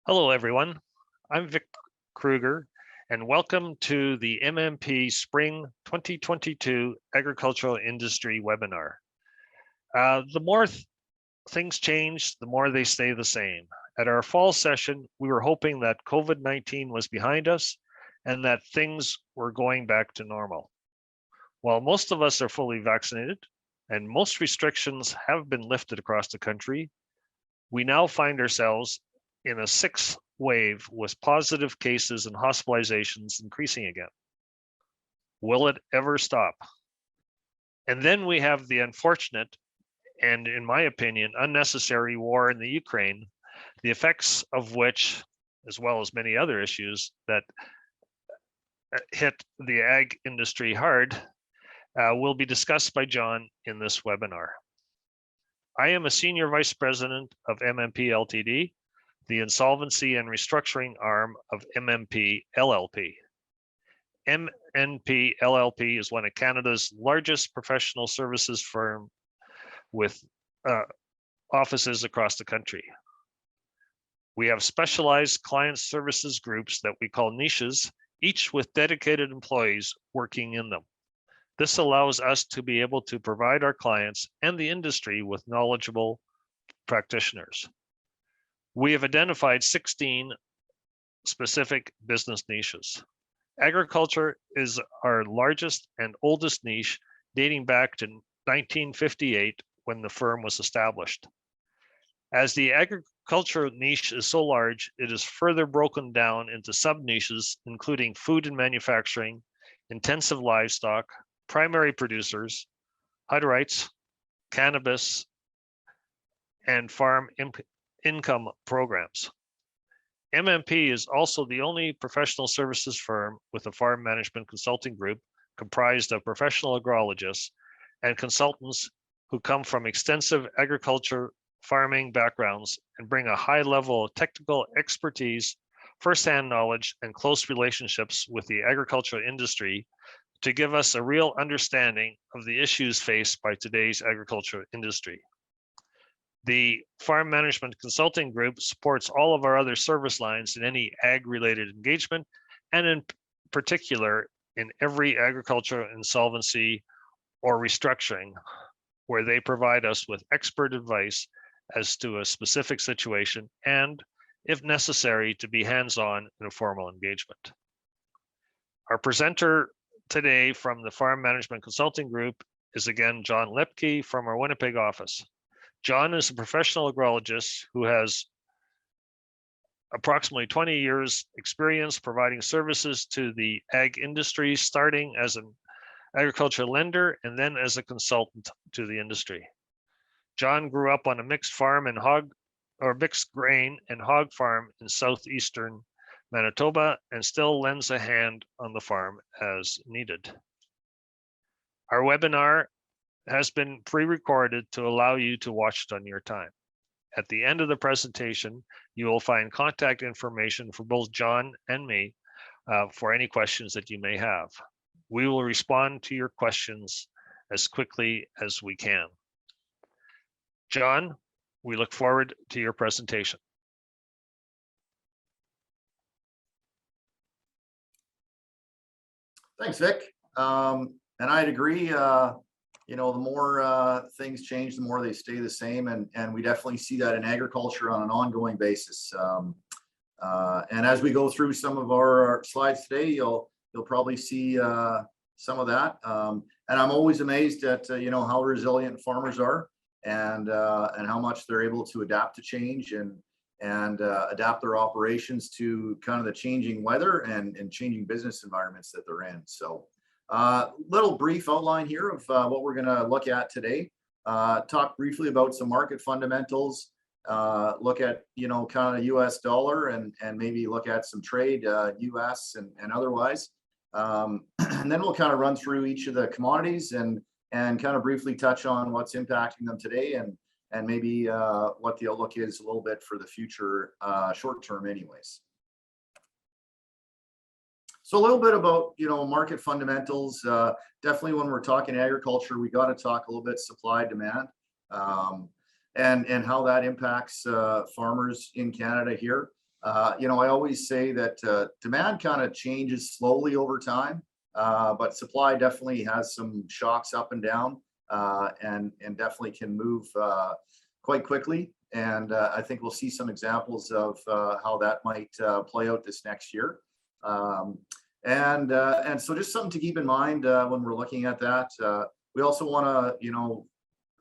Hello, everyone. I'm Vic Kroeger, and welcome to the MNP Spring 2022 Agricultural Industry Webinar. The more things change, the more they stay the same. At our fall session, we were hoping that COVID-19 was behind us and that things were going back to normal. While most of us are fully vaccinated and most restrictions have been lifted across the country, we now find ourselves in a sixth wave with positive cases and hospitalizations increasing again. Will it ever stop? And then we have the unfortunate and, in my opinion, unnecessary war in the Ukraine, the effects of which, as well as many other issues that hit the ag industry hard, will be discussed by John in this webinar. I am a Senior Vice President of MNP Ltd, the insolvency and restructuring arm of MNP LLP. MNP LLP is one of Canada's largest professional services firm with offices across the country. We have specialized client services groups that we call niches, each with dedicated employees working in them. This allows us to be able to provide our clients and the industry with knowledgeable practitioners. We have identified 16 specific business niches. Agriculture is our largest and oldest niche, dating back to 1958 when the firm was established. As the agriculture niche is so large, it is further broken down into sub-niches, including food and manufacturing, intensive livestock, primary producers, hydrites, cannabis, and farm income programs. MNP is also the only professional services firm with a farm management consulting group comprised of professional agrologists and consultants who come from extensive agriculture farming backgrounds and bring a high level of technical expertise, firsthand knowledge, and close relationships with the agricultural industry to give us a real understanding of the issues faced by today's agricultural industry. The Farm Management Consulting Group supports all of our other service lines in any ag-related engagement, and in particular, in every agricultural insolvency or restructuring, where they provide us with expert advice as to a specific situation and, if necessary, to be hands-on in a formal engagement. Our presenter today from the Farm Management Consulting Group is again John Loeppky from our Winnipeg office. John is a professional agrologist who has approximately 20 years experience providing services to the ag industry, starting as an agricultural lender and then as a consultant to the industry. John grew up on a mixed farm and mixed grain and hog farm in southeastern Manitoba and still lends a hand on the farm as needed. Our webinar has been pre-recorded to allow you to watch it on your time. At the end of the presentation, you will find contact information for both John and me for any questions that you may have. We will respond to your questions as quickly as we can. John, we look forward to your presentation. Thanks, Vic. And I'd agree, the more things change, the more they stay the same. And we definitely see that in agriculture on an ongoing basis. And as we go through some of our slides today, you'll probably see some of that. And I'm always amazed at, how resilient farmers are and how much they're able to adapt to change and adapt their operations to kind of the changing weather and changing business environments that they're in. So little brief outline here of what we're going to look at today. Talk briefly about some market fundamentals, look at, kind of US dollar and maybe look at some trade, US and otherwise. And then we'll kind of run through each of the commodities and kind of briefly touch on what's impacting them today and maybe what the outlook is a little bit for the future, short term anyways. So a little bit about, market fundamentals. Definitely when we're talking agriculture, we got to talk a little bit supply demand and how that impacts farmers in Canada here. You know, I always say that demand kind of changes slowly over time, but supply definitely has some shocks up and down, and definitely can move quite quickly. And I think we'll see some examples of how that might play out this next year. And so just something to keep in mind when we're looking at that. We also want to, you know,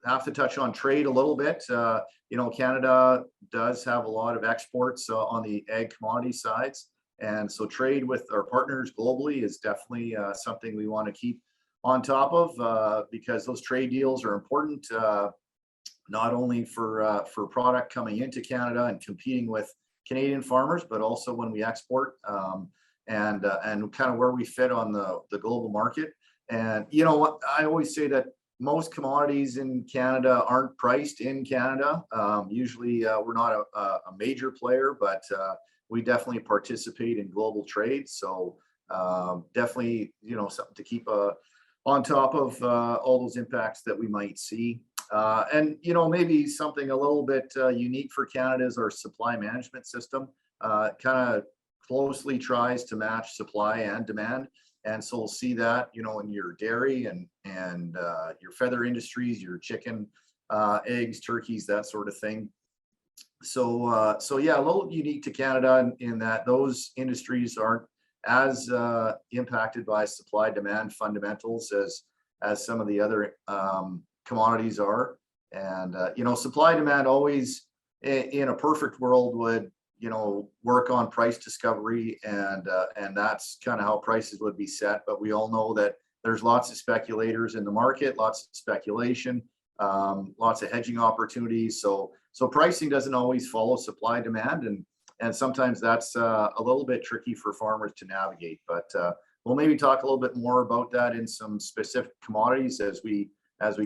have to touch on trade a little bit. You know, Canada does have a lot of exports on the ag commodity sides. And so trade with our partners globally is definitely something we want to keep on top of because those trade deals are important, not only for product coming into Canada and competing with Canadian farmers, but also when we export and kind of where we fit on the global market. And, you know what, I always say that most commodities in Canada aren't priced in Canada. Usually we're not a major player, but we definitely participate in global trade. So definitely, you know, something to keep on top of all those impacts that we might see. And, you know, maybe something a little bit unique for Canada is our supply management system. Kind of closely tries to match supply and demand. And so we'll see that, you know, in your dairy and your feather industries, your chicken, eggs, turkeys, that sort of thing. So yeah, a little unique to Canada in that those industries aren't as impacted by supply demand fundamentals as some of the other commodities are. And you know, supply demand always in a perfect world would, you know, work on price discovery, and that's kind of how prices would be set. But we all know that there's lots of speculators in the market, lots of speculation, lots of hedging opportunities. So pricing doesn't always follow supply demand, and sometimes that's a little bit tricky for farmers to navigate. But we'll maybe talk a little bit more about that in some specific commodities as we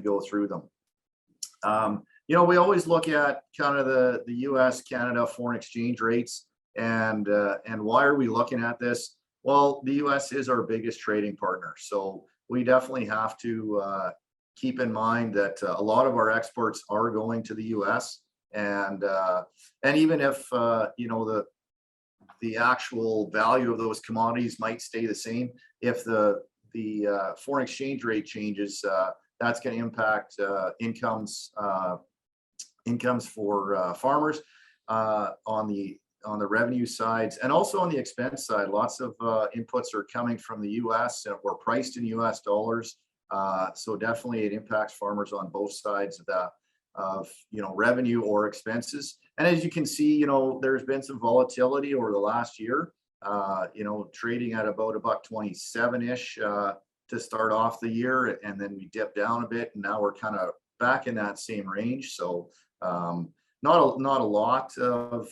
go through them. You know, we always look at kind of the U.S. Canada foreign exchange rates, and why are we looking at this? Well, the U.S. is our biggest trading partner, so we definitely have to keep in mind that a lot of our exports are going to the U.S. and even if you know, the actual value of those commodities might stay the same, if the foreign exchange rate changes, that's going to impact incomes for farmers on the revenue sides, and also on the expense side. Lots of inputs are coming from the U.S. and were priced in U.S. dollars, so definitely it impacts farmers on both sides of that, of, you know, revenue or expenses. And as you can see, you know, there's been some volatility over the last year. You know, trading at about $1.27-ish to start off the year, and then we dipped down a bit, and now we're kind of back in that same range. So not a lot of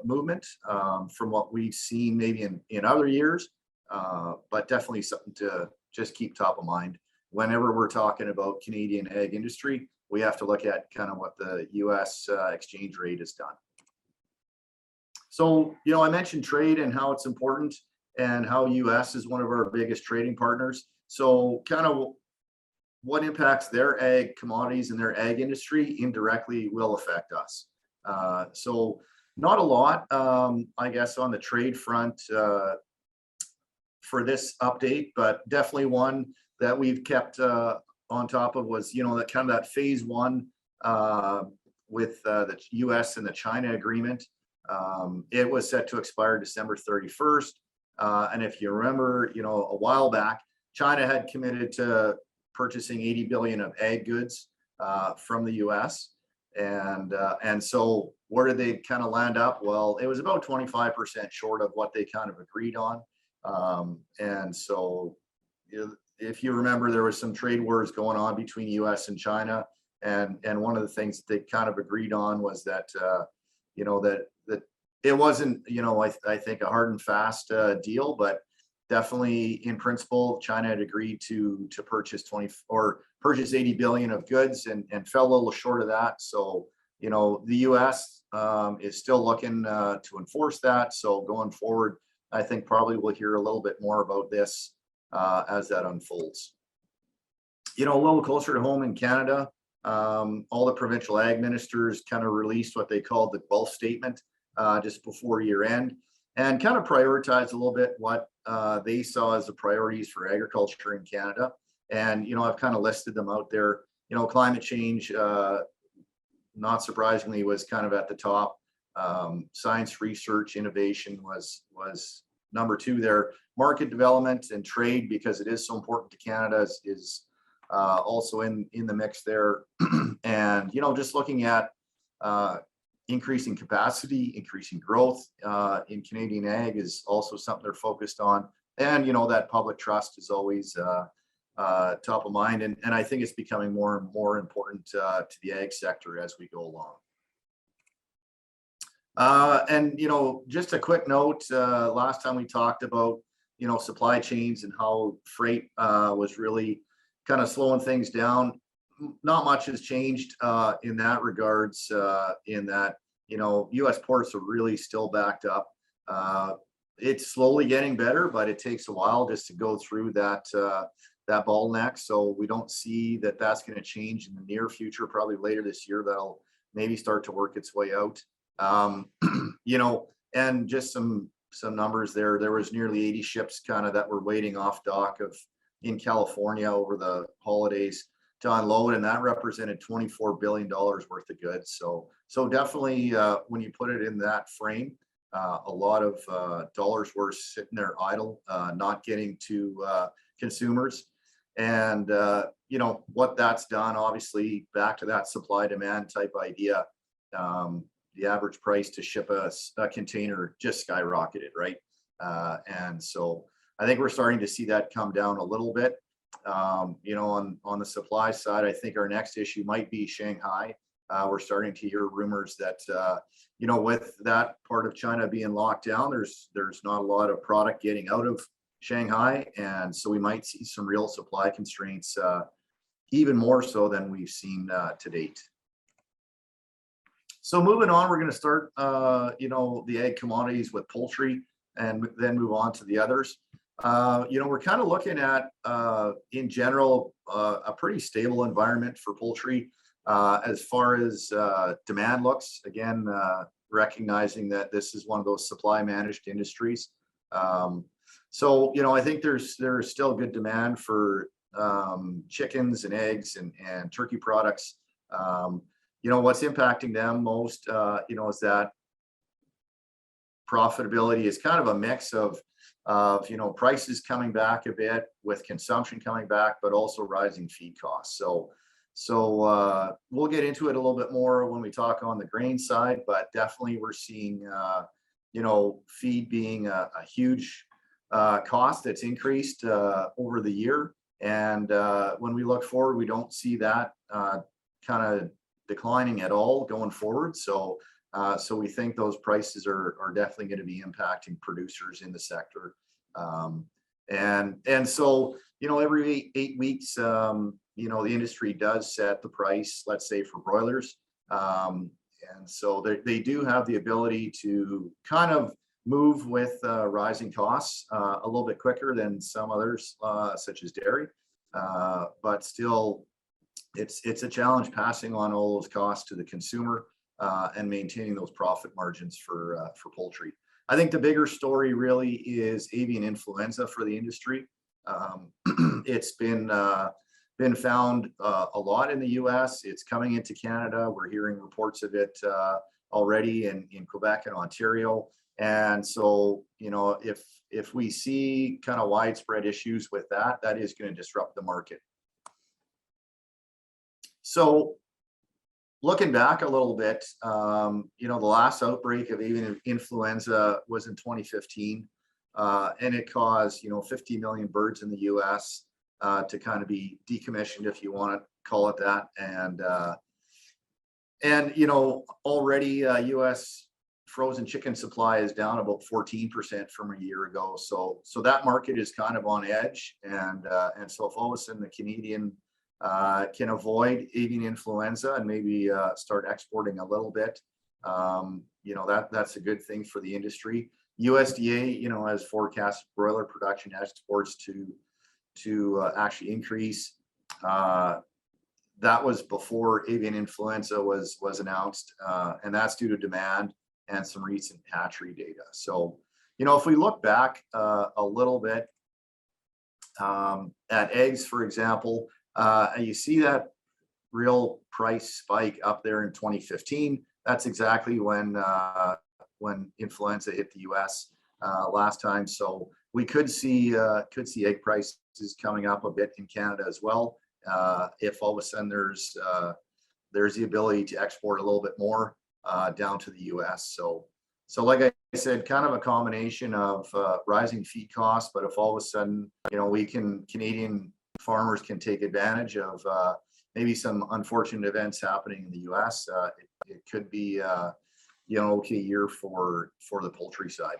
movement from what we've seen maybe in other years, but definitely something to just keep top of mind whenever we're talking about Canadian ag industry. We have to look at kind of what the U.S. exchange rate has done. So, you know, I mentioned trade and how it's important, and how U.S. is one of our biggest trading partners. So kind of what impacts their ag commodities and their ag industry indirectly will affect us. So not a lot, I guess, on the trade front for this update, but definitely one that we've kept on top of was, you know, that kind of that phase one with the U.S. and the China agreement. It was set to expire December 31st. And if you remember, you know, a while back, China had committed to purchasing 80 billion of ag goods from the U.S. And so where did they kind of land up? Well, it was about 25% short of what they kind of agreed on. And so, you know, if you remember, there was some trade wars going on between U.S. and China, and one of the things that they kind of agreed on was that you know, that it wasn't, you know, I think a hard and fast deal, but definitely in principle, China had agreed to purchase 80 billion of goods and fell a little short of that. So, you know, the U.S. is still looking to enforce that. So going forward, I think probably we'll hear a little bit more about this as that unfolds. You know, a little closer to home in Canada, all the provincial ag ministers kind of released what they called the Gulf Statement just before year end, and kind of prioritized a little bit what they saw as the priorities for agriculture in Canada. And, I've kind of listed them out there. Climate change, not surprisingly, was kind of at the top. Science, research, innovation was number 2 there. Market development and trade, because it is so important to Canada, is also in the mix there. And, just looking at increasing capacity, increasing growth in Canadian ag is also something they're focused on. And, that public trust is always top of mind. And I think it's becoming more and more important to the ag sector as we go along. And, just a quick note, last time we talked about, supply chains and how freight was really kind of slowing things down. Not much has changed in that regards, in that, U.S. ports are really still backed up. It's slowly getting better, but it takes a while just to go through that bottleneck. So we don't see that that's going to change in the near future. Probably later this year, that'll maybe start to work its way out. And just some numbers there. There was nearly 80 ships kind of that were waiting off dock in California over the holidays to unload, and that represented $24 billion worth of goods. So definitely, when you put it in that frame, a lot of dollars were sitting there idle, not getting to consumers. And what that's done, obviously, back to that supply demand type idea. The average price to ship a container just skyrocketed, right? And so I think we're starting to see that come down a little bit. On the supply side, I think our next issue might be Shanghai. We're starting to hear rumors that, with that part of China being locked down, there's not a lot of product getting out of Shanghai. And so we might see some real supply constraints, even more so than we've seen to date. So moving on, we're going to start, the ag commodities with poultry, and then move on to the others. We're kind of looking at, in general, a pretty stable environment for poultry as far as demand looks. Again, recognizing that this is one of those supply managed industries. So, I think there's still good demand for chickens and eggs and turkey products. What's impacting them most, is that profitability is kind of a mix of prices coming back a bit with consumption coming back, but also rising feed costs. So we'll get into it a little bit more when we talk on the grain side, but definitely we're seeing, feed being a huge cost that's increased over the year. And when we look forward, we don't see that kind of declining at all going forward. So we think those prices are definitely going to be impacting producers in the sector. And so, every 8 weeks, the industry does set the price, let's say, for broilers. And so they do have the ability to kind of move with rising costs a little bit quicker than some others, such as dairy. But still, it's a challenge passing on all those costs to the consumer and maintaining those profit margins for poultry. I think the bigger story really is avian influenza for the industry. It's been found a lot in the U.S. It's coming into Canada. We're hearing reports of it already in Quebec and Ontario. And so, if we see kind of widespread issues with that, that is going to disrupt the market. So looking back a little bit, the last outbreak of avian influenza was in 2015, and it caused, 50 million birds in the U.S. To kind of be decommissioned, if you want to call it that. And already U.S. frozen chicken supply is down about 14% from a year ago. So that market is kind of on edge. And so if all of a sudden the Canadian can avoid avian influenza and maybe start exporting a little bit, that's a good thing for the industry. USDA, has forecast broiler production exports to actually increase. That was before avian influenza was announced, and that's due to demand. and some recent hatchery data. So, you know, if we look back a little bit at eggs, for example, you see that real price spike up there in 2015. That's exactly when influenza hit the U.S. Last time. So we could see egg prices coming up a bit in Canada as well. If all of a sudden there's the ability to export a little bit more down to the U.S. So like I said, kind of a combination of rising feed costs, but if all of a sudden, you know, Canadian farmers can take advantage of maybe some unfortunate events happening in the U.S., it could be you know, okay year for the poultry side.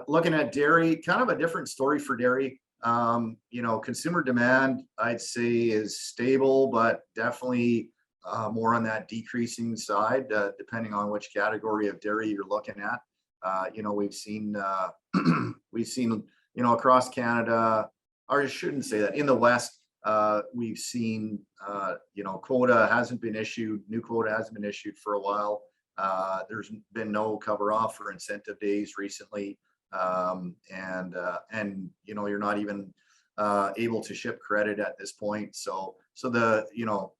Looking at dairy, kind of a different story for dairy. You know, consumer demand, I'd say, is stable, but definitely more on that decreasing side, depending on which category of dairy you're looking at. You know, we've seen, you know, across Canada, or I shouldn't say that, in the West, we've seen, you know, quota hasn't been issued, new quota hasn't been issued for a while. There's been no cover off or incentive days recently. And you know, you're not even able to ship credit at this point. So the, you know,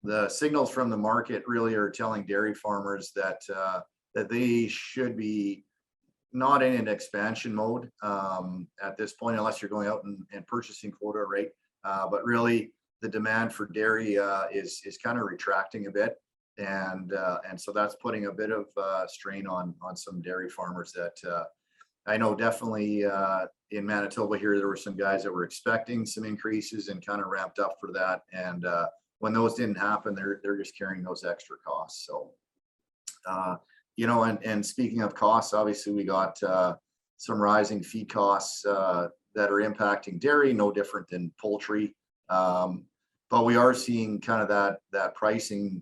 the signals from the market really are telling dairy farmers that that they should be not in an expansion mode at this point, unless you're going out and purchasing quota, right? But really, the demand for dairy is kind of retracting a bit, and so that's putting a bit of strain on some dairy farmers that I know definitely in Manitoba here, there were some guys that were expecting some increases and kind of ramped up for that, and when those didn't happen, they're just carrying those extra costs. So you know, and speaking of costs, obviously we got some rising feed costs that are impacting dairy, no different than poultry. But we are seeing kind of that pricing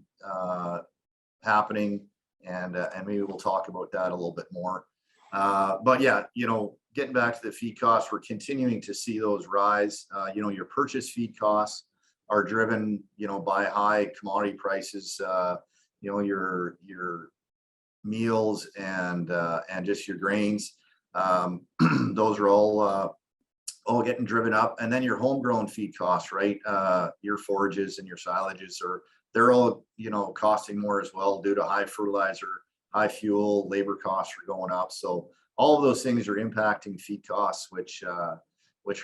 happening, and maybe we'll talk about that a little bit more. But yeah, you know, getting back to the feed costs, we're continuing to see those rise. You know, your purchase feed costs are driven, you know, by high commodity prices. You know, your meals and just your grains. Those are all getting driven up, and then your homegrown feed costs, right? Your forages and your silages they're all, you know, costing more as well due to high fertilizer, high fuel, labor costs are going up. So all of those things are impacting feed costs, which are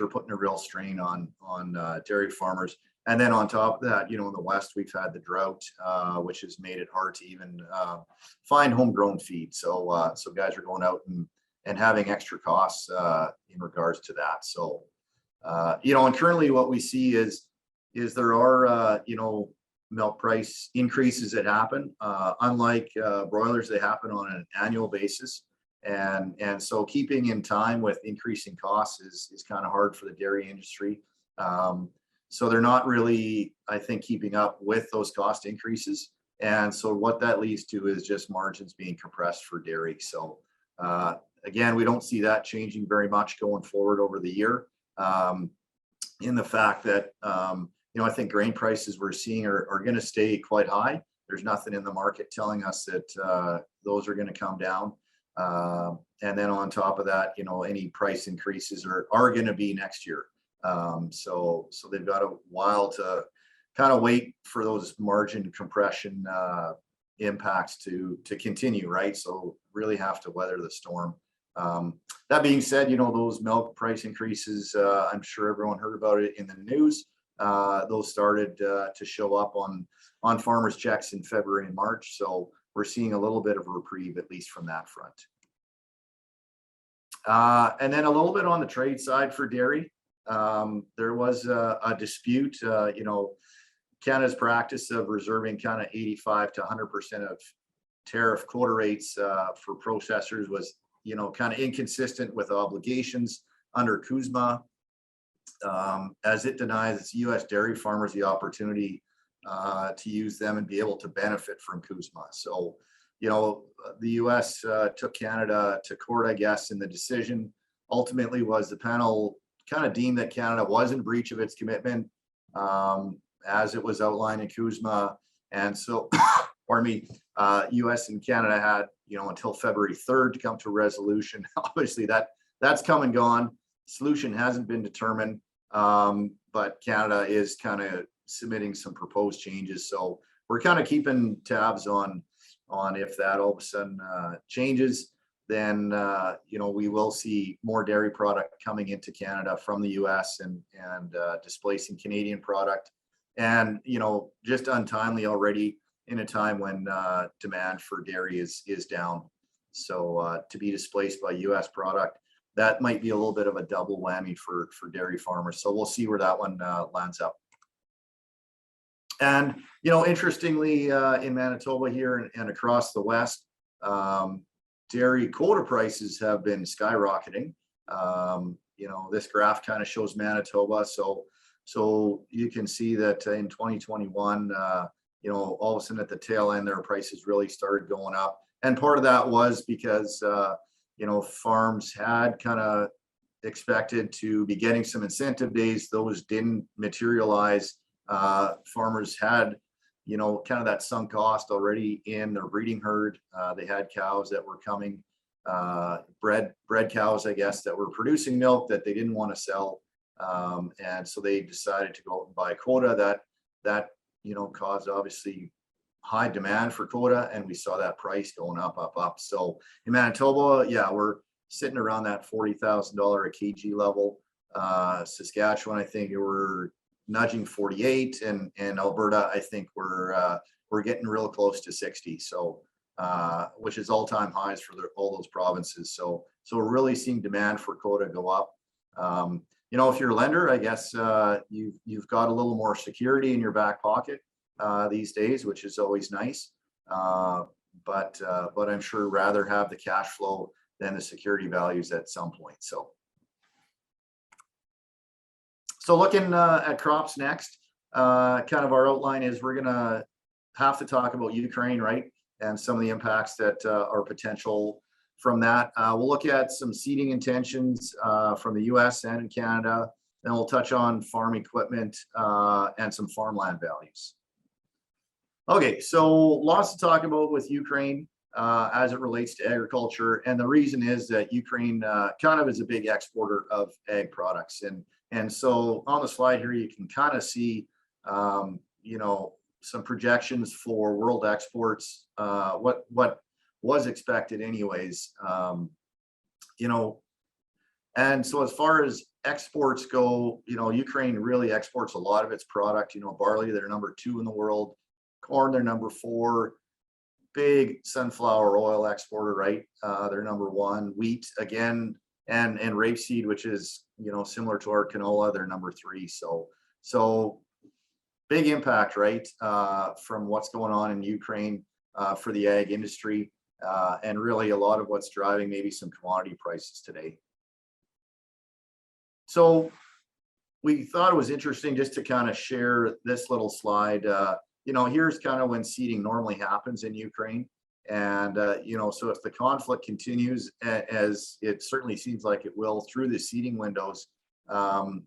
putting a real strain on dairy farmers. And then on top of that, you know, in the West, we've had the drought, which has made it hard to even find homegrown feed. So guys are going out and having extra costs in regards to that. So, you know, and currently what we see is there are, you know, milk price increases that happen. Unlike broilers, they happen on an annual basis. And so keeping in time with increasing costs is kind of hard for the dairy industry. So they're not really, I think, keeping up with those cost increases. And so what that leads to is just margins being compressed for dairy. So again, we don't see that changing very much going forward over the year, in the fact that, you know, I think grain prices we're seeing are going to stay quite high. There's nothing in the market telling us that those are going to come down. And then on top of that, you know, any price increases are going to be next year. So they've got a while to kind of wait for those margin compression impacts to continue, right? So really have to weather the storm. That being said, you know, those milk price increases, I'm sure everyone heard about it in the news. Those started to show up on farmers' checks in February and March. So we're seeing a little bit of a reprieve, at least from that front. And then a little bit on the trade side for dairy. There was a dispute, you know, Canada's practice of reserving kind of 85 to 100% of tariff quota rates for processors was, you know, kind of inconsistent with obligations under CUSMA, as it denies U.S. dairy farmers the opportunity to use them and be able to benefit from CUSMA. So, you know, the U.S. took Canada to court, I guess, in the decision. Ultimately, was the panel kind of deemed that Canada was in breach of its commitment as it was outlined in CUSMA. And so US and Canada had, until February 3rd to come to a resolution. Obviously that's come and gone. Solution hasn't been determined, but Canada is kind of submitting some proposed changes. So we're kind of keeping tabs on if that all of a sudden changes, then we will see more dairy product coming into Canada from the US and displacing Canadian product. And just untimely already in a time when demand for dairy is down. So to be displaced by US product, that might be a little bit of a double whammy for dairy farmers. So we'll see where that one lands up. And interestingly, in Manitoba here and across the West, dairy quota prices have been skyrocketing. This graph kind of shows Manitoba. So you can see that in 2021, all of a sudden at the tail end, their prices really started going up. And part of that was because, farms had kind of expected to be getting some incentive days. Those didn't materialize. Farmers had, kind of that sunk cost already in their breeding herd. They had cows that were coming, bred cows, I guess, that were producing milk that they didn't want to sell. And so they decided to go out and buy quota. That caused obviously high demand for quota, and we saw that price going up. So in Manitoba, yeah, we're sitting around that $40,000 a kg level. Saskatchewan, I think we're nudging 48, and Alberta, I think we're getting real close to 60. So which is all-time highs for all those provinces. So we're really seeing demand for quota go up. If you're a lender, I guess you've got a little more security in your back pocket these days, which is always nice. But I'm sure rather have the cash flow than the security values at some point. So looking at crops next, kind of our outline is we're gonna have to talk about Ukraine, right? And some of the impacts that are potential from that. We'll look at some seeding intentions from the US and in Canada. Then we'll touch on farm equipment and some farmland values. Okay, so lots to talk about with Ukraine as it relates to agriculture. And the reason is that Ukraine kind of is a big exporter of ag products. And so on the slide here, you can kind of see, some projections for world exports, what was expected anyways, and so as far as exports go, Ukraine really exports a lot of its product. Barley, they're number 2 in the world. Corn, they're number 4. Big sunflower oil exporter, right? They're number 1. Wheat, again, and rapeseed, which is, similar to our canola, they're number 3. So big impact, right? From what's going on in Ukraine for the ag industry. And really a lot of what's driving maybe some commodity prices today. So we thought it was interesting just to kind of share this little slide. Here's kind of when seeding normally happens in Ukraine. And, so if the conflict continues, as it certainly seems like it will through the seeding windows,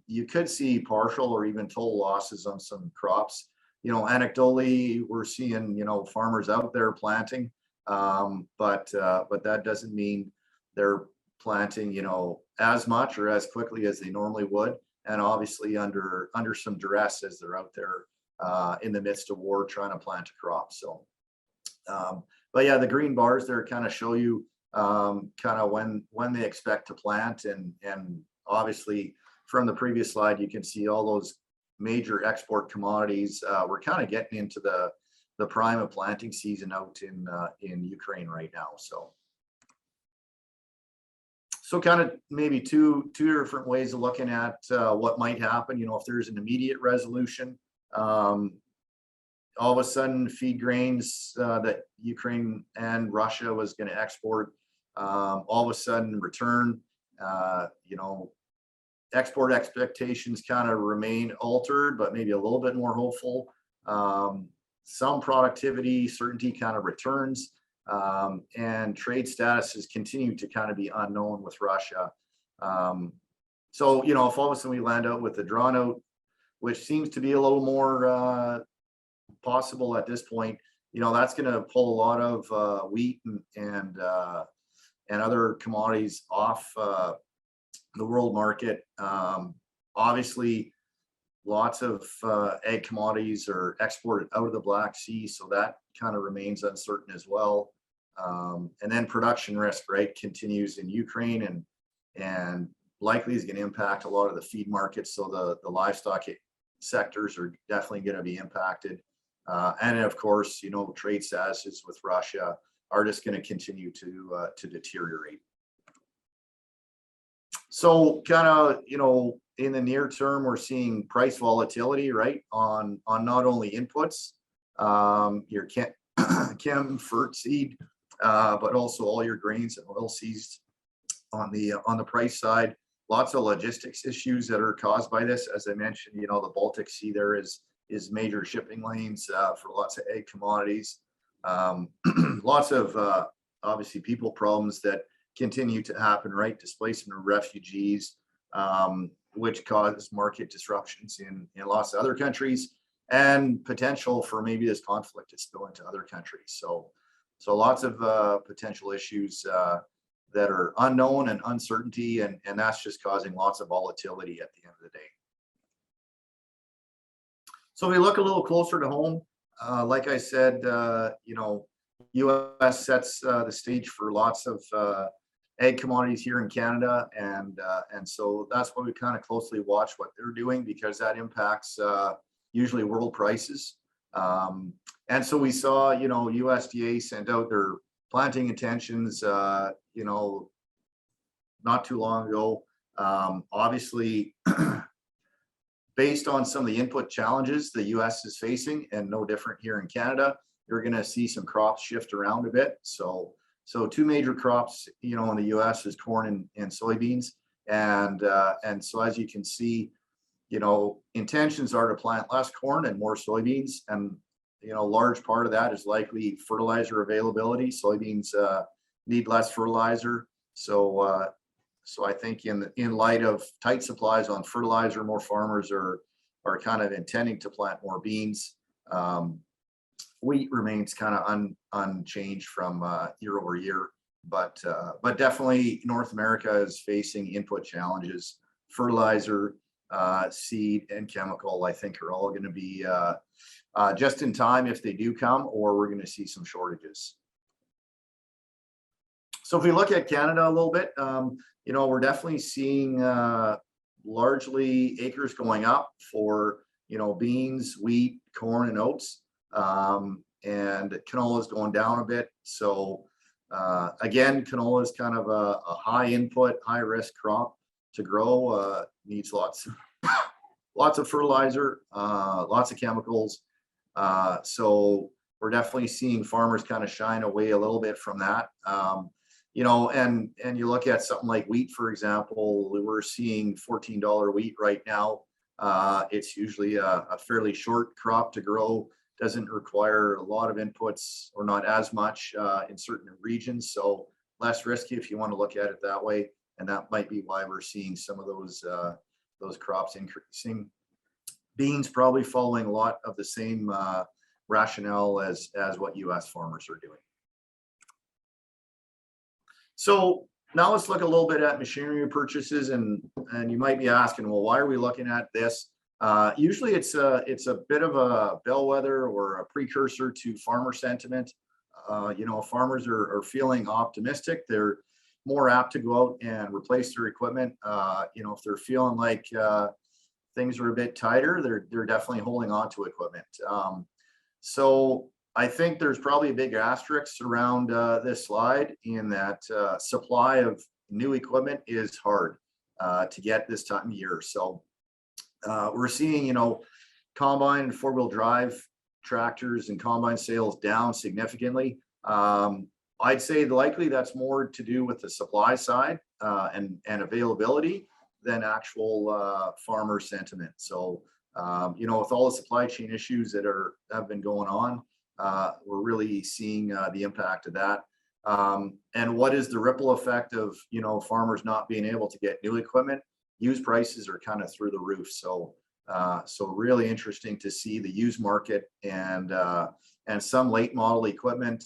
you could see partial or even total losses on some crops. Anecdotally, we're seeing, farmers out there planting. But that doesn't mean they're planting, as much or as quickly as they normally would, and obviously under some duress as they're out there in the midst of war trying to plant a crop. So, but yeah, the green bars there kind of show you kind of when they expect to plant, and obviously from the previous slide you can see all those major export commodities. We're kind of getting into the prime of planting season out in Ukraine right now. So kind of maybe two different ways of looking at what might happen. If there's an immediate resolution, all of a sudden feed grains that Ukraine and Russia was going to export, all of a sudden return, export expectations kind of remain altered, but maybe a little bit more hopeful. Some productivity certainty kind of returns, and trade statuses continue to kind of be unknown with Russia. So, if all of a sudden we land out with the drawn out, which seems to be a little more possible at this point, that's going to pull a lot of wheat and other commodities off the world market. Obviously, lots of egg commodities are exported out of the Black Sea, so that kind of remains uncertain as well. And then production risk, right, continues in Ukraine and likely is going to impact a lot of the feed markets. So the livestock sectors are definitely going to be impacted. And of course, trade statuses with Russia are just going to continue to deteriorate. So kind of, in the near term, we're seeing price volatility, right, on not only inputs, your chem, fert, seed, but also all your grains and oilseeds on the price side. Lots of logistics issues that are caused by this. As I mentioned, the Baltic Sea there is major shipping lanes for lots of egg commodities. Lots of obviously people problems that continue to happen, right? Displacement of refugees, which causes market disruptions in lots of other countries, and potential for maybe this conflict to spill into other countries. So lots of potential issues that are unknown and uncertainty, and that's just causing lots of volatility at the end of the day. So if we look a little closer to home, like I said, U.S. sets the stage for lots of egg commodities here in Canada, and so that's why we kind of closely watch what they're doing, because that impacts usually world prices. And so we saw, USDA sent out their planting intentions, not too long ago. Obviously, based on some of the input challenges the U.S. is facing, and no different here in Canada, you're going to see some crops shift around a bit. So two major crops, in the U.S. is corn and soybeans, and so as you can see, intentions are to plant less corn and more soybeans, and large part of that is likely fertilizer availability. Soybeans need less fertilizer, so I think in light of tight supplies on fertilizer, more farmers are kind of intending to plant more beans. Wheat remains kind of unchanged from year over year, but definitely North America is facing input challenges. Fertilizer, seed, and chemical, I think, are all going to be just in time if they do come, or we're going to see some shortages. So if we look at Canada a little bit, we're definitely seeing largely acres going up for beans, wheat, corn, and oats. And canola is going down a bit. So again, canola is kind of a high input, high risk crop to grow. Needs lots of fertilizer, lots of chemicals. So we're definitely seeing farmers kind of shine away a little bit from that. And you look at something like wheat, for example, we're seeing $14 wheat right now. It's usually a fairly short crop to grow, doesn't require a lot of inputs, or not as much in certain regions. So less risky if you want to look at it that way. And that might be why we're seeing some of those crops increasing. Beans probably following a lot of the same rationale as what U.S. farmers are doing. So now let's look a little bit at machinery purchases, and you might be asking, well, why are we looking at this? Usually it's a bit of a bellwether or a precursor to farmer sentiment. Farmers are feeling optimistic. They're more apt to go out and replace their equipment. If they're feeling like things are a bit tighter, they're definitely holding on to equipment. So I think there's probably a big asterisk around this slide, in that supply of new equipment is hard to get this time of year. So we're seeing, combine and four-wheel drive tractors and combine sales down significantly. I'd say likely that's more to do with the supply side and availability than actual farmer sentiment. So, with all the supply chain issues that have been going on, we're really seeing the impact of that. And what is the ripple effect of, farmers not being able to get new equipment? Used prices are kind of through the roof. So really interesting to see the used market and and some late model equipment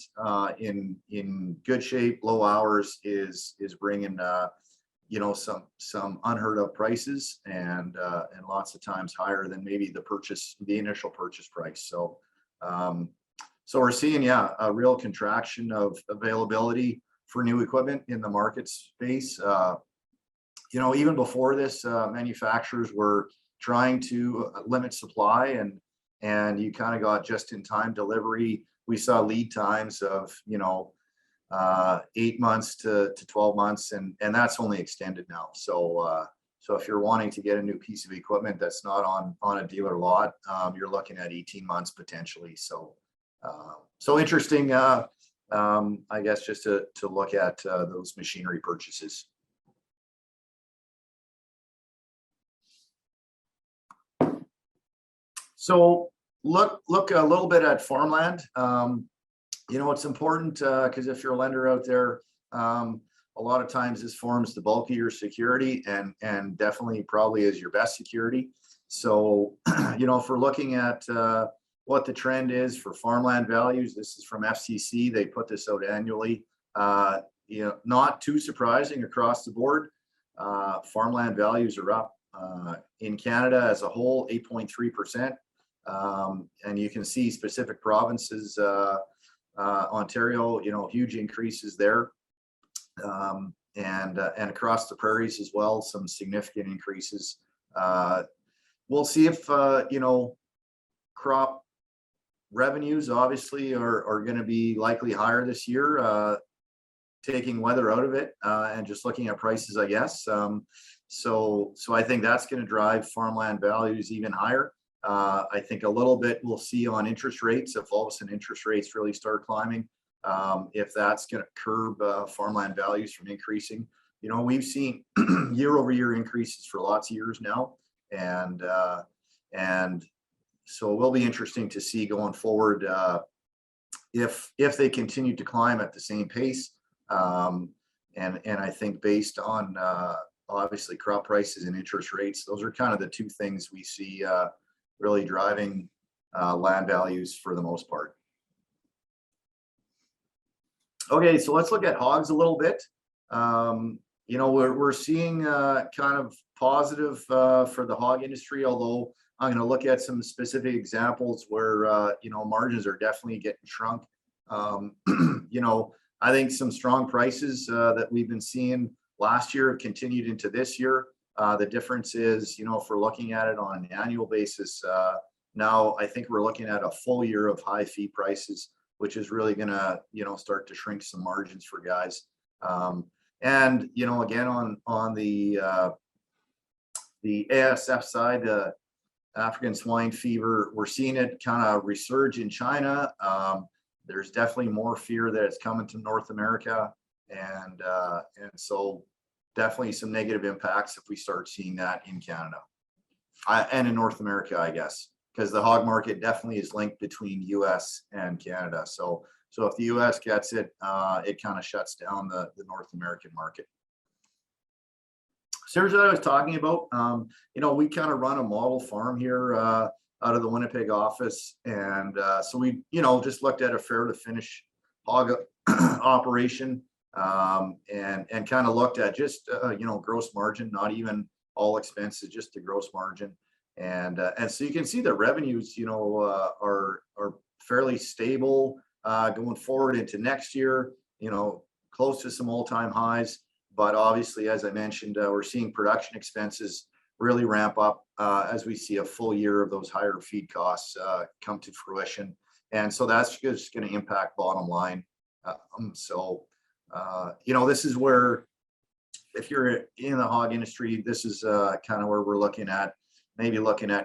in good shape, low hours is bringing some unheard of prices, and lots of times higher than maybe the initial purchase price. So we're seeing a real contraction of availability for new equipment in the market space. Even before this, manufacturers were trying to limit supply, and you kind of got just in time delivery. We saw lead times of 8 months to 12 months, and that's only extended now. So if you're wanting to get a new piece of equipment that's not on a dealer lot, you're looking at 18 months potentially. So interesting, I guess, just to look at those machinery purchases. So look a little bit at farmland. It's important because if you're a lender out there, a lot of times this forms the bulk of your security, and definitely probably is your best security. So, if we're looking at what the trend is for farmland values, this is from FCC. They put this out annually. Not too surprising across the board. Farmland values are up in Canada as a whole, 8.3%. And you can see specific provinces, Ontario, huge increases there, and across the prairies as well, some significant increases. We'll see if crop revenues obviously are going to be likely higher this year, taking weather out of it, and just looking at prices, I guess. So I think that's going to drive farmland values even higher. I think a little bit we'll see on interest rates, if all of a sudden interest rates really start climbing, if that's going to curb farmland values from increasing. We've seen year over year increases for lots of years now, and so it will be interesting to see going forward if they continue to climb at the same pace. And I think based on obviously crop prices and interest rates, those are kind of the two things we see really driving land values for the most part. Okay, so let's look at hogs a little bit. We're seeing kind of positive for the hog industry, although I'm going to look at some specific examples where margins are definitely getting shrunk. I think some strong prices that we've been seeing last year have continued into this year. The difference is, if we're looking at it on an annual basis, now I think we're looking at a full year of high feed prices, which is really going to, start to shrink some margins for guys. And, again, on the ASF side, African swine fever, we're seeing it kind of resurge in China. There's definitely more fear that it's coming to North America. And so definitely some negative impacts if we start seeing that in Canada and in North America, I guess, because the hog market definitely is linked between US and Canada. So if the US gets it, it kind of shuts down the North American market. So here's what I was talking about. We kind of run a model farm here out of the Winnipeg office. And so we, just looked at a fair to finish hog operation, and kind of looked at just, gross margin, not even all expenses, just the gross margin. And so you can see the revenues, are fairly stable going forward into next year, close to some all-time highs. But obviously, as I mentioned, we're seeing production expenses really ramp up as we see a full year of those higher feed costs come to fruition. And so that's just going to impact bottom line. This is where, if you're in the hog industry, this is kind of where we're looking at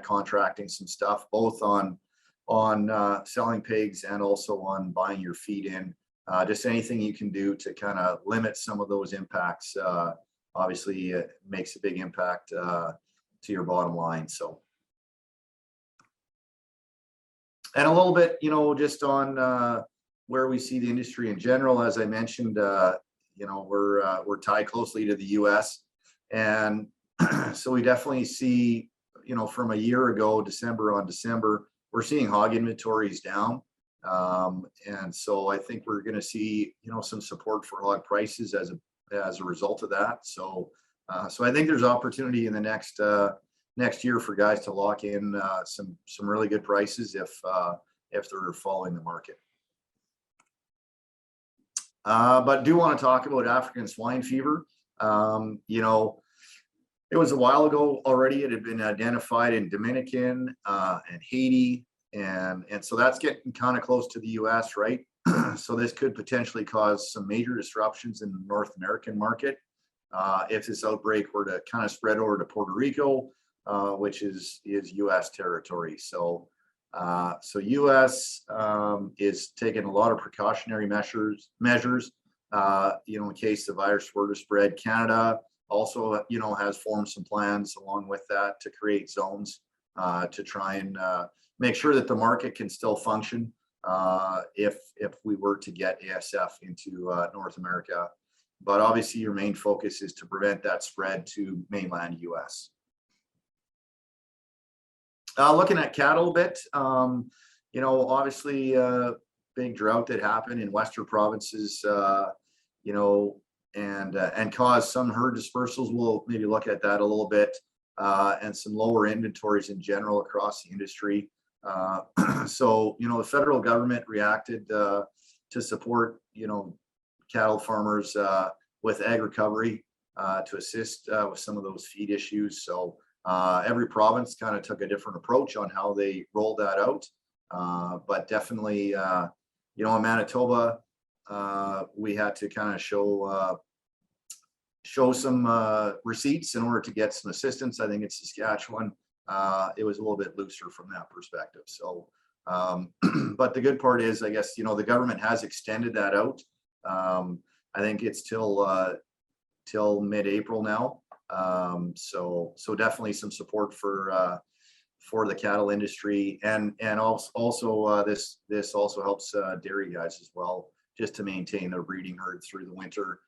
contracting some stuff, both on selling pigs and also on buying your feed in. Just anything you can do to kind of limit some of those impacts. Obviously, it makes a big impact to your bottom line. So, and a little bit, just on where we see the industry in general. As I mentioned, we're tied closely to the US, and so we definitely see, from a year ago, December on December, we're seeing hog inventories down. And so I think we're going to see, some support for hog prices as a result of that. So I think there's opportunity in the next year for guys to lock in some really good prices if they're following the market. But do want to talk about African swine fever. It was a while ago already. It had been identified in Dominican and Haiti, and so that's getting kind of close to the U.S., right? So this could potentially cause some major disruptions in the North American market if this outbreak were to kind of spread over to Puerto Rico, which is U.S. territory. So U.S. Is taking a lot of precautionary measures, in case the virus were to spread. Canada also, has formed some plans along with that to create zones to try and make sure that the market can still function if we were to get ASF into North America. But obviously, your main focus is to prevent that spread to mainland U.S. Looking at cattle a bit, obviously big drought that happened in Western provinces, and caused some herd dispersals. We'll maybe look at that a little bit, and some lower inventories in general across the industry. So, the federal government reacted to support, cattle farmers with ag recovery to assist with some of those feed issues. So every province kind of took a different approach on how they rolled that out. But definitely, in Manitoba, we had to kind of show some receipts in order to get some assistance. I think it's Saskatchewan. It was a little bit looser from that perspective. So, but the good part is, I guess, the government has extended that out. I think it's till mid-April now. So definitely some support for the cattle industry, and also this also helps dairy guys as well, just to maintain their breeding herd through the winter,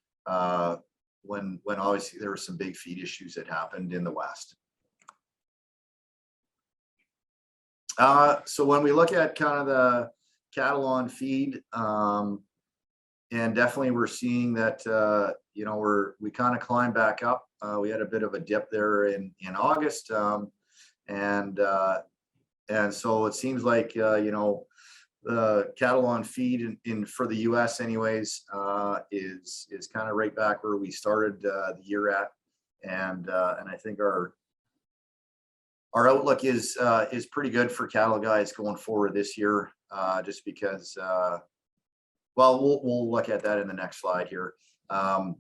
when obviously there were some big feed issues that happened in the West. So when we look at kind of the cattle on feed, and definitely we're seeing that we kind of climbed back up. We had a bit of a dip there in August, and so it seems like the cattle on feed in for the U.S. anyways is kind of right back where we started the year at, and I think our outlook is pretty good for cattle guys going forward this year, just because. Well, we'll look at that in the next slide here. Again,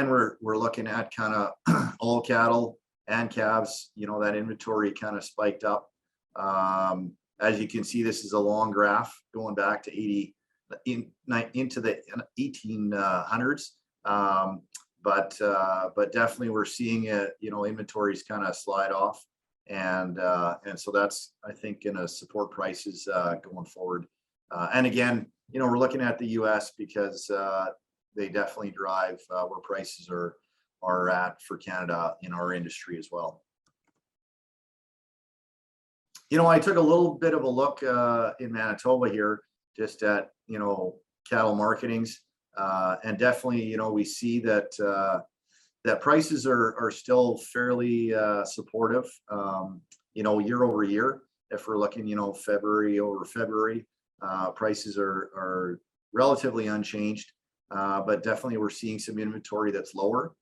we're looking at kind of all cattle and calves. That inventory kind of spiked up. As you can see, this is a long graph going back to into the 1800s. But definitely we're seeing inventories kind of slide off, and so that's, I think, going to support prices going forward. And again, we're looking at the U.S. because they definitely drive where prices are at for Canada in our industry as well. I took a little bit of a look in Manitoba here, just at cattle marketings, and definitely we see that prices are still fairly supportive. Year over year, if we're looking February over February, prices are relatively unchanged, but definitely we're seeing some inventory that's lower.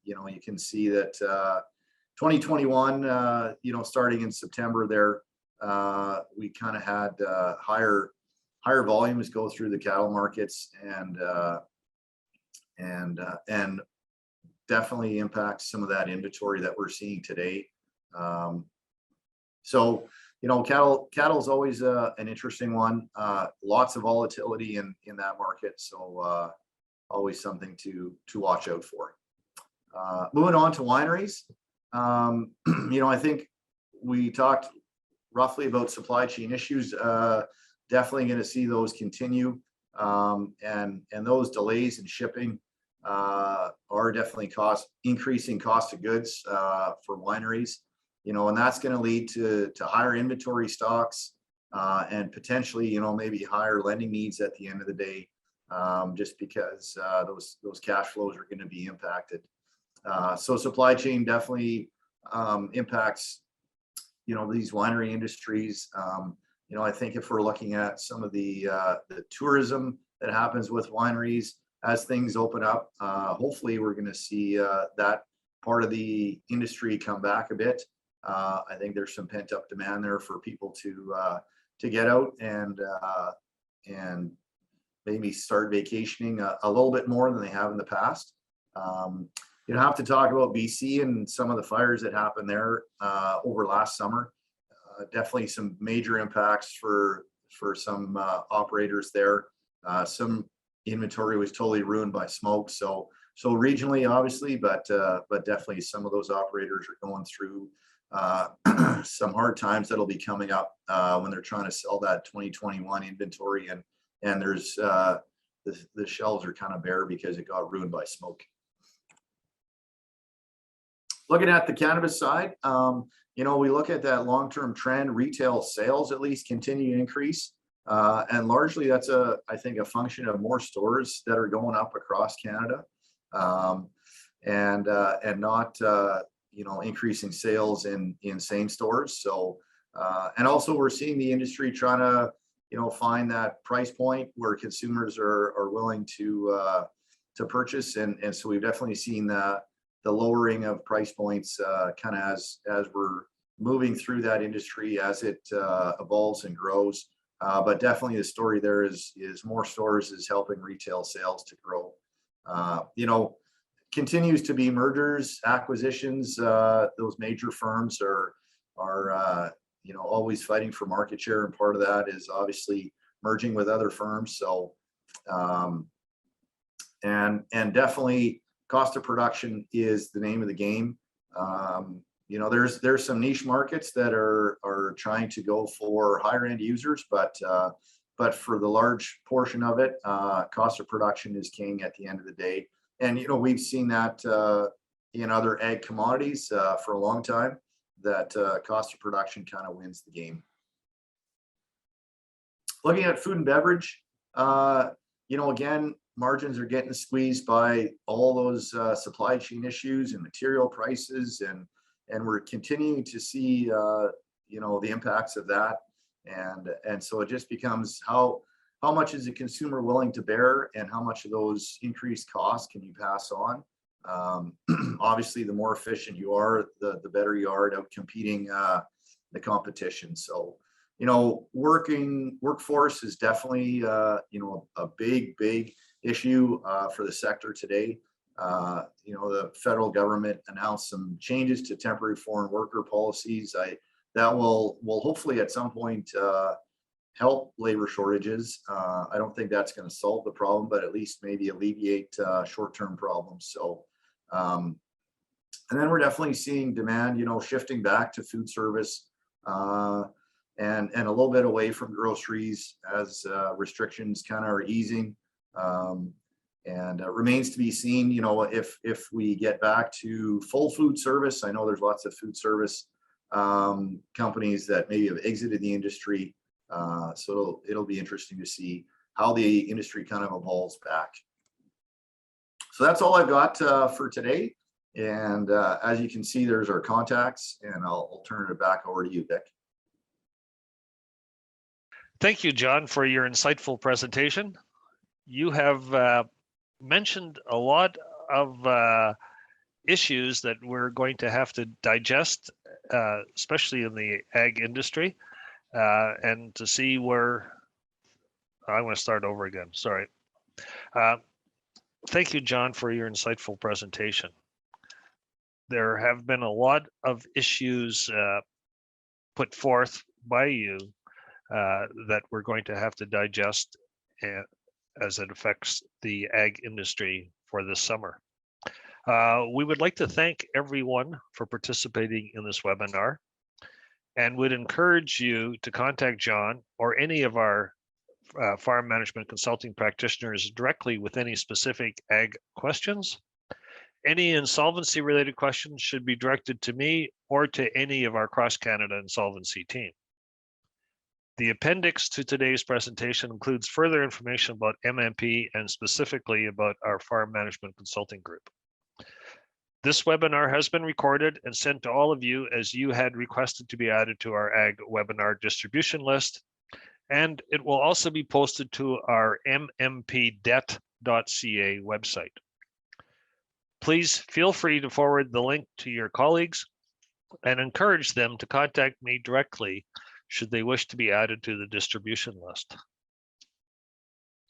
You can see that 2021, starting in September there, we kind of had higher volumes go through the cattle markets, and definitely impacts some of that inventory that we're seeing today. So cattle is always an interesting one. Lots of volatility in that market, so always something to watch out for. Moving on to wineries. I think we talked roughly about supply chain issues. Definitely going to see those continue, and those delays in shipping are definitely increasing cost of goods for wineries. And that's going to lead to higher inventory stocks, and potentially, you know, maybe higher lending needs at the end of the day, just because those cash flows are going to be impacted. So supply chain definitely impacts, you know, these winery industries. You know, I think if we're looking at some of the tourism that happens with wineries as things open up, hopefully we're going to see that part of the industry come back a bit. I think there's some pent up demand there for people to get out and maybe start vacationing a little bit more than they have in the past. You don't have to talk about BC and some of the fires that happened there over last summer. Definitely some major impacts for some operators there. Some inventory was totally ruined by smoke. So regionally, obviously, but definitely some of those operators are going through some hard times that'll be coming up when they're trying to sell that 2021 inventory, and there's the shelves are kind of bare because it got ruined by smoke. Looking at the cannabis side, you know, we look at that long-term trend, retail sales at least continue to increase. And largely that's I think a function of more stores that are going up across Canada, and not, you know, increasing sales in same stores. So, and also we're seeing the industry trying to, you know, find that price point where consumers are willing to purchase. And so we've definitely seen the lowering of price points kind of as we're moving through that industry as it evolves and grows. But definitely the story there is more stores is helping retail sales to grow. You know, continues to be mergers, acquisitions. Those major firms are you know, always fighting for market share, and part of that is obviously merging with other firms. So and definitely cost of production is the name of the game. You know, there's some niche markets that are trying to go for higher end users, but for the large portion of it, cost of production is king at the end of the day. And you know, we've seen that in other ag commodities for a long time, that cost of production kind of wins the game. Looking at food and beverage, you know, again, margins are getting squeezed by all those supply chain issues and material prices, and we're continuing to see you know, the impacts of that. And so it just becomes how much is the consumer willing to bear, and how much of those increased costs can you pass on? Obviously, the more efficient you are, the better you are at out competing the competition. So, you know, workforce is definitely you know, a big issue for the sector today. You know, the federal government announced some changes to temporary foreign worker policies. That will hopefully at some point help labor shortages. I don't think that's going to solve the problem, but at least maybe alleviate short-term problems. So, and then we're definitely seeing demand, you know, shifting back to food service, and a little bit away from groceries as restrictions kind of are easing. And it remains to be seen, you know, if we get back to full food service. I know there's lots of food service companies that maybe have exited the industry. So it'll be interesting to see how the industry kind of evolves back. So that's all I've got for today. And as you can see, there's our contacts, and I'll turn it back over to you, Vic. Thank you, John, for your insightful presentation. You have mentioned a lot of issues that we're going to have to digest, especially in the ag industry, and to see where I want to start over again. Sorry. Thank you, John, for your insightful presentation. There have been a lot of issues put forth by you that we're going to have to digest as it affects the ag industry for this summer. We would like to thank everyone for participating in this webinar, and would encourage you to contact John or any of our farm management consulting practitioners directly with any specific ag questions. Any insolvency related questions should be directed to me or to any of our cross-Canada insolvency team. The appendix to today's presentation includes further information about MNP and specifically about our farm management consulting group. This webinar has been recorded and sent to all of you as you had requested to be added to our ag webinar distribution list. And it will also be posted to our mmpdebt.ca website. Please feel free to forward the link to your colleagues and encourage them to contact me directly should they wish to be added to the distribution list.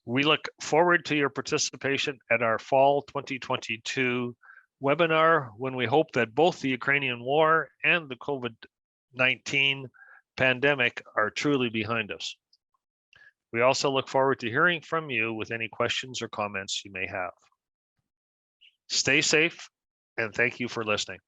We look forward to your participation at our fall 2022 webinar, when we hope that both the Ukrainian war and the COVID-19 pandemic are truly behind us. We also look forward to hearing from you with any questions or comments you may have. Stay safe, and thank you for listening.